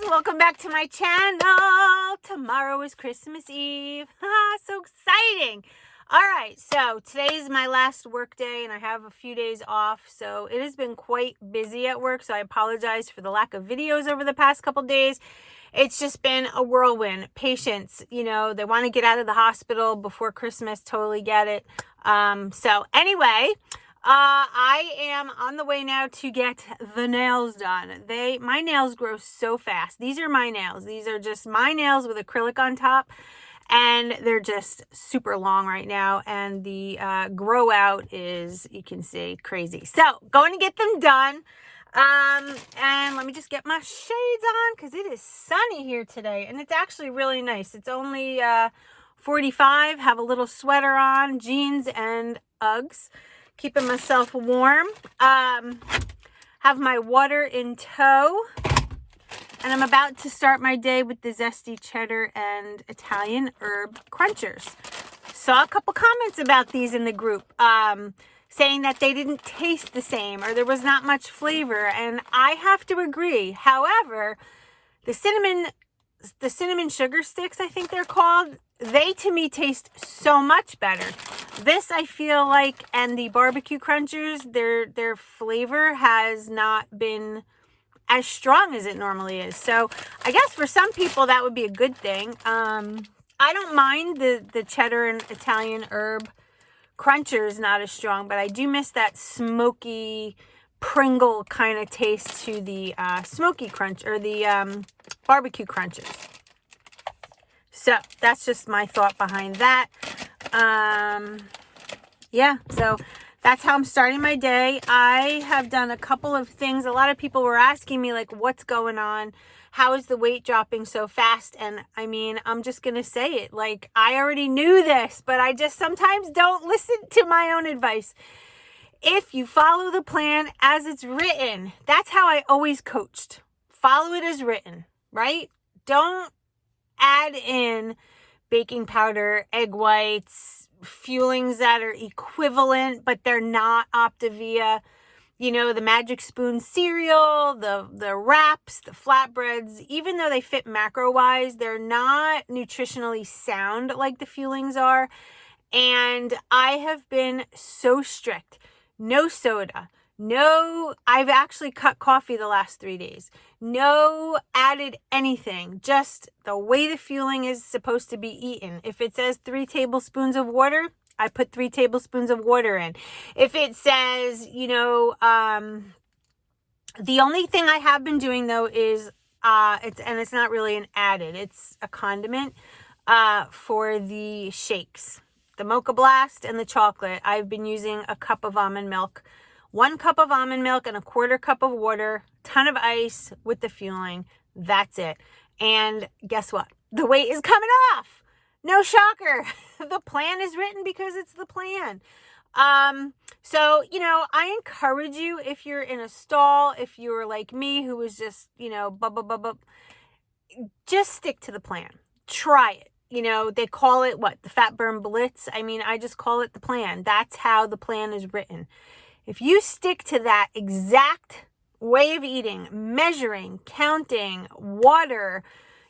welcome back to my channel. Tomorrow is Christmas Eve. So exciting. All right, so today is my last work day and I have a few days off, so it has been quite busy at work, so I apologize for the lack of videos over the past couple days. It's just been a whirlwind. Patients, they want to get out of the hospital before Christmas, totally get it. So anyway, I am on the way now to get the nails done. My nails grow so fast. These are my nails. These are just my nails with acrylic on top, and they're just super long right now. And the grow out is, you can see, crazy. So going to get them done. And let me just get my shades on because it is sunny here today, and it's actually really nice. It's only 45. Have a little sweater on, jeans and Uggs. Keeping myself warm. Have my water in tow. And I'm about to start my day with the zesty cheddar and Italian herb crunchers. Saw a couple comments about these in the group, saying that they didn't taste the same or there was not much flavor. And I have to agree. However, the cinnamon sugar sticks, I think they're called, they to me taste so much better. This, I feel like, and the barbecue crunchers, their flavor has not been as strong as it normally is. So I guess for some people that would be a good thing. I don't mind the cheddar and Italian herb crunchers not as strong, but I do miss that smoky Pringle kind of taste to the smoky crunch or the barbecue crunchers. So that's just my thought behind that. Yeah, so that's how I'm starting my day. I have done a couple of things. A lot of people were asking me, like, what's going on? How is the weight dropping so fast? And I mean, I'm just going to say it. Like, I already knew this, but I just sometimes don't listen to my own advice. If you follow the plan as it's written, that's how I always coached. Follow it as written, right? Don't add in baking powder, egg whites, fuelings that are equivalent, but they're not Optavia. The Magic Spoon cereal, the wraps, the flatbreads, even though they fit macro-wise, they're not nutritionally sound like the fuelings are. And I have been so strict. No soda. No, I've actually cut coffee the last 3 days. No added anything. Just the way the fueling is supposed to be eaten. If it says 3 tablespoons of water, I put 3 tablespoons of water in. If it says, the only thing I have been doing though is, it's not really an added, it's a condiment, for the shakes. The Mocha Blast and the chocolate. I've been using a cup of almond milk. 1 cup of almond milk and a 1/4 cup of water, ton of ice with the fueling. That's it. And guess what? The weight is coming off. No shocker. The plan is written because it's the plan. So, I encourage you, if you're in a stall, if you're like me, who was just, just stick to the plan. Try it. They call it what? The Fat Burn Blitz. I mean, I just call it the plan. That's how the plan is written. If you stick to that exact way of eating, measuring, counting, water,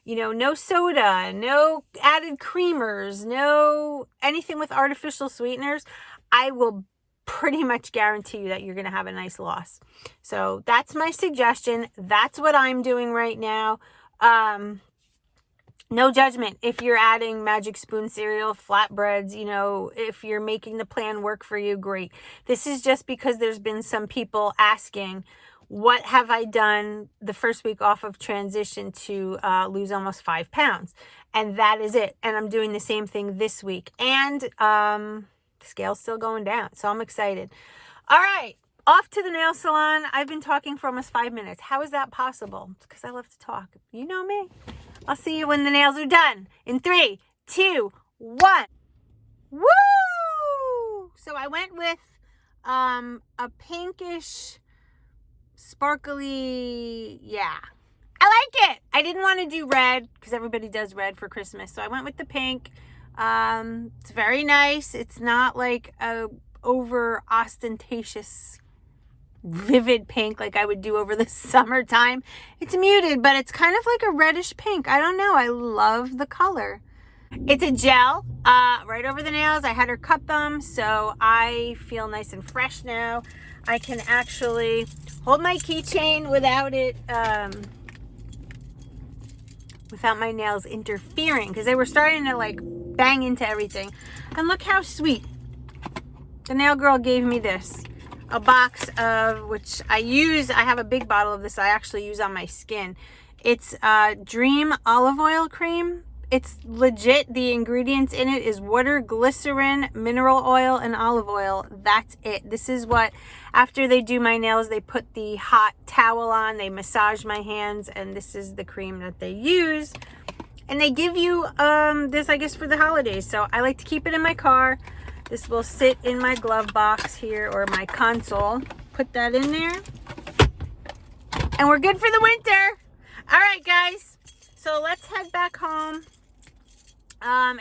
no soda, no added creamers, no anything with artificial sweeteners, I will pretty much guarantee you that you're going to have a nice loss. So that's my suggestion. That's what I'm doing right now. No judgment if you're adding Magic Spoon cereal, flatbreads, if you're making the plan work for you, great. This is just because there's been some people asking, what have I done the first week off of transition to lose almost 5 pounds? And that is it. And I'm doing the same thing this week. And the scale's still going down. So I'm excited. All right. Off to the nail salon. I've been talking for almost 5 minutes. How is that possible? It's because I love to talk. You know me. I'll see you when the nails are done. In 3, 2, 1. Woo! So I went with a pinkish, sparkly, yeah. I like it. I didn't want to do red because everybody does red for Christmas. So I went with the pink. It's very nice. It's not like a over ostentatious vivid pink like I would do over the summertime. It's muted, but it's kind of like a reddish pink. I don't know. I love the color. It's a gel right over the nails. I had her cut them, so I feel nice and fresh now. I can actually hold my keychain without it, without my nails interfering, because they were starting to like bang into everything. And look how sweet. The nail girl gave me this, a box of, which I use. I have a big bottle of this I actually use on my skin. It's Dream olive oil cream. It's legit. The ingredients in it is water, glycerin, mineral oil, and olive oil. That's it. This is what, after they do my nails, they put the hot towel on, they massage my hands, and this is the cream that they use. And they give you this, I guess, for the holidays. So I like to keep it in my car. This will sit in my glove box here, or my console. Put that in there. And we're good for the winter. All right, guys. So let's head back home.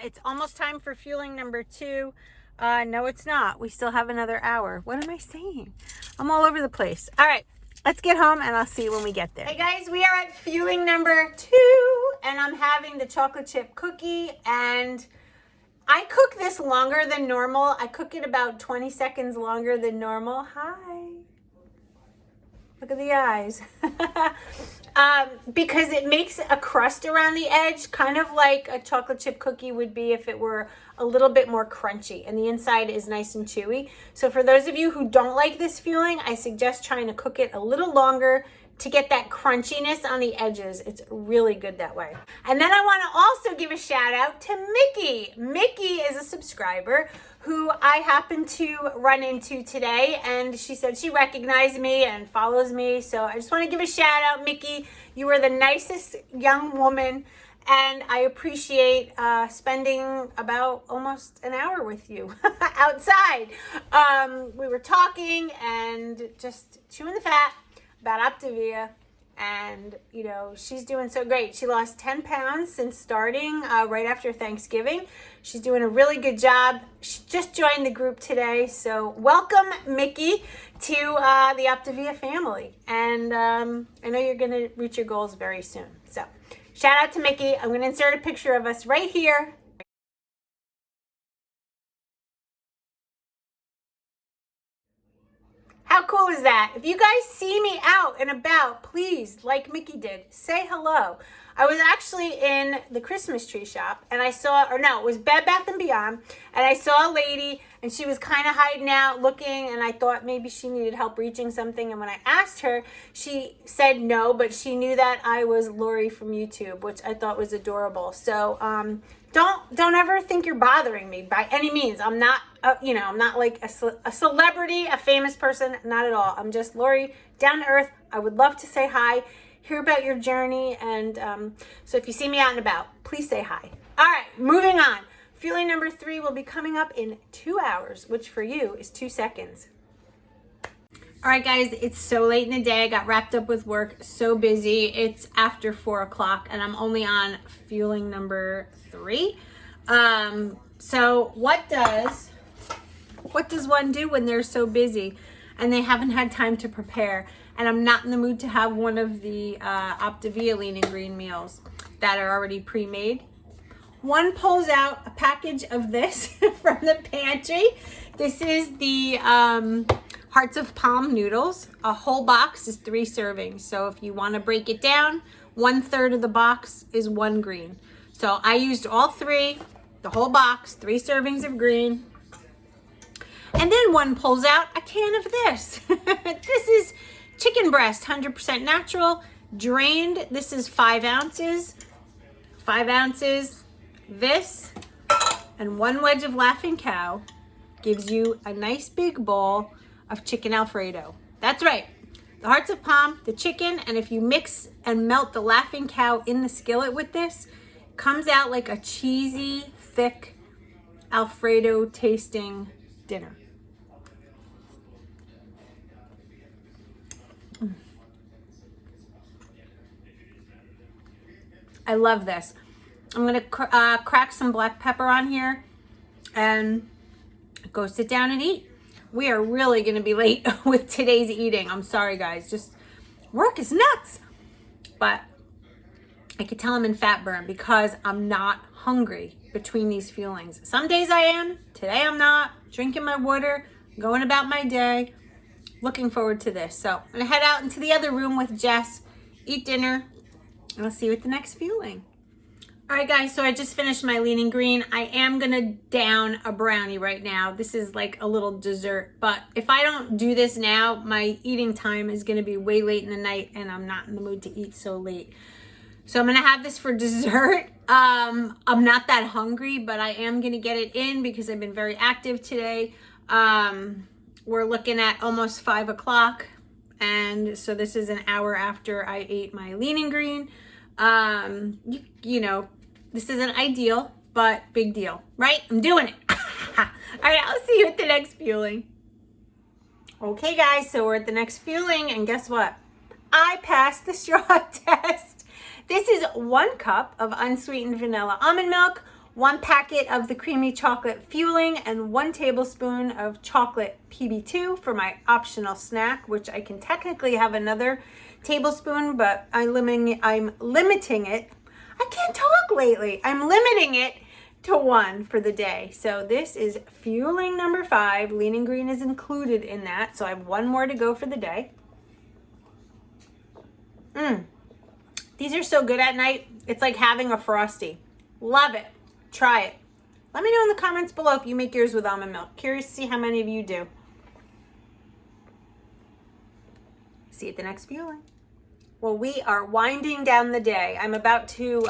It's almost time for fueling number 2. No, it's not. We still have another hour. What am I saying? I'm all over the place. All right, let's get home and I'll see you when we get there. Hey guys, we are at fueling number 2 and I'm having the chocolate chip cookie, and I cook this longer than normal. I cook it about 20 seconds longer than normal. Hi. Look at the eyes. Because it makes a crust around the edge, kind of like a chocolate chip cookie would be if it were a little bit more crunchy, and the inside is nice and chewy. So for those of you who don't like this fueling, I suggest trying to cook it a little longer to get that crunchiness on the edges. It's really good that way. And then I want to also give a shout out to Mickey. Mickey is a subscriber who I happened to run into today, and she said she recognized me and follows me. So I just want to give a shout out, Mickey. You are the nicest young woman, and I appreciate spending about almost an hour with you outside. We were talking and just chewing the fat about Optavia, and you know, she's doing so great. She lost 10 pounds since starting right after Thanksgiving. She's doing a really good job. She just joined the group today, so welcome, Mickey, to the Optavia family, and I know you're gonna reach your goals very soon. So shout out to Mickey. I'm gonna insert a picture of us right here. How cool is that? If you guys see me out and about, please, like Mickey did, say hello. I was actually in the Christmas tree shop, and I saw, or no, it was Bed Bath & Beyond, and I saw a lady, and she was kind of hiding out looking, and I thought maybe she needed help reaching something, and when I asked her, she said no, but she knew that I was Lori from YouTube, which I thought was adorable. So don't ever think you're bothering me by any means. I'm not, you know, I'm not like a celebrity, a famous person, not at all. I'm just Lori, down to earth. I would love to say hi, hear about your journey, and so if you see me out and about, please say hi. All right, moving on. Fueling number 3 will be coming up in 2 hours, which for you is 2 seconds. All right, guys, it's so late in the day. I got wrapped up with work, so busy. It's after 4 o'clock, and I'm only on fueling number 3. So what does one do when they're so busy and they haven't had time to prepare? And I'm not in the mood to have one of the Optavia lean and green meals that are already pre-made. One pulls out a package of this from the pantry. This is the Hearts of Palm noodles. A whole box is 3 servings. So if you want to break it down, 1/3 of the box is 1 green. So I used all 3, the whole box, 3 servings of green. And then one pulls out a can of this. This is chicken breast, 100% natural, drained. This is 5 ounces. 5 ounces. This and 1 wedge of Laughing Cow gives you a nice big bowl of chicken Alfredo. That's right. The Hearts of Palm, the chicken, and if you mix and melt the Laughing Cow in the skillet with this, it comes out like a cheesy, thick Alfredo tasting dinner. I love this. I'm gonna crack some black pepper on here and go sit down and eat. we are really going to be late with today's eating. I'm sorry, guys. Just work is nuts. But I could tell I'm in fat burn because I'm not hungry between these fuelings. Some days I am. Today I'm not. Drinking my water, going about my day. Looking forward to this. So I'm going to head out into the other room with Jess, eat dinner, and I'll see you at the next fueling. All right, guys, so I just finished my lean and green. I am going to down a brownie right now. This is like a little dessert, but if I don't do this now, my eating time is going to be way late in the night, and I'm not in the mood to eat so late. So I'm going to have this for dessert. I'm not that hungry, but I am going to get it in because I've been very active today. We're looking at almost 5 o'clock, and so this is an hour after I ate my lean and green. You know, this isn't ideal, but big deal, right? I'm doing it. All right, I'll see you at the next fueling. Okay, guys, so we're at the next fueling, and guess what? I passed the straw test. This is 1 cup of unsweetened vanilla almond milk, 1 packet of the creamy chocolate fueling, and 1 tablespoon of chocolate PB2 for my optional snack, which I can technically have another tablespoon, but I'm limiting it. I can't talk lately. I'm limiting it to 1 for the day. So this is fueling number 5. Lean and green is included in that. So I have 1 more to go for the day. These are so good at night. It's like having a Frosty. Love it. Try it. Let me know in the comments below if you make yours with almond milk. Curious to see how many of you do. See you at the next fueling. Well, we are winding down the day. I'm about to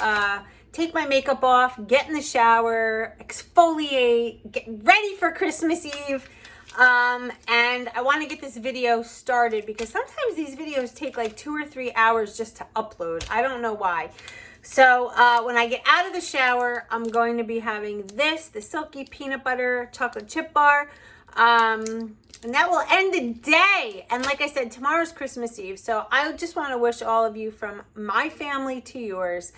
take my makeup off, get in the shower, exfoliate, get ready for Christmas Eve. And I want to get this video started because sometimes these videos take like 2 or 3 hours just to upload. I don't know why. So when I get out of the shower, I'm going to be having this, the Silky Peanut Butter Chocolate Chip Bar. And that will end the day. And like I said, tomorrow's Christmas Eve. So I just want to wish all of you, from my family to yours,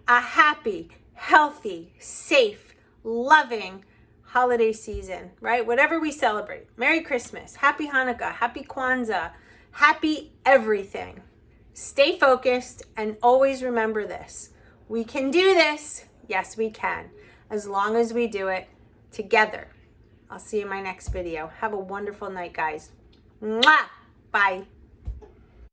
a happy, healthy, safe, loving holiday season, right? Whatever we celebrate. Merry Christmas, Happy Hanukkah, Happy Kwanzaa, happy everything. Stay focused and always remember this. We can do this. Yes, we can. As long as we do it together. I'll see you in my next video. Have a wonderful night, guys. Mwah! Bye.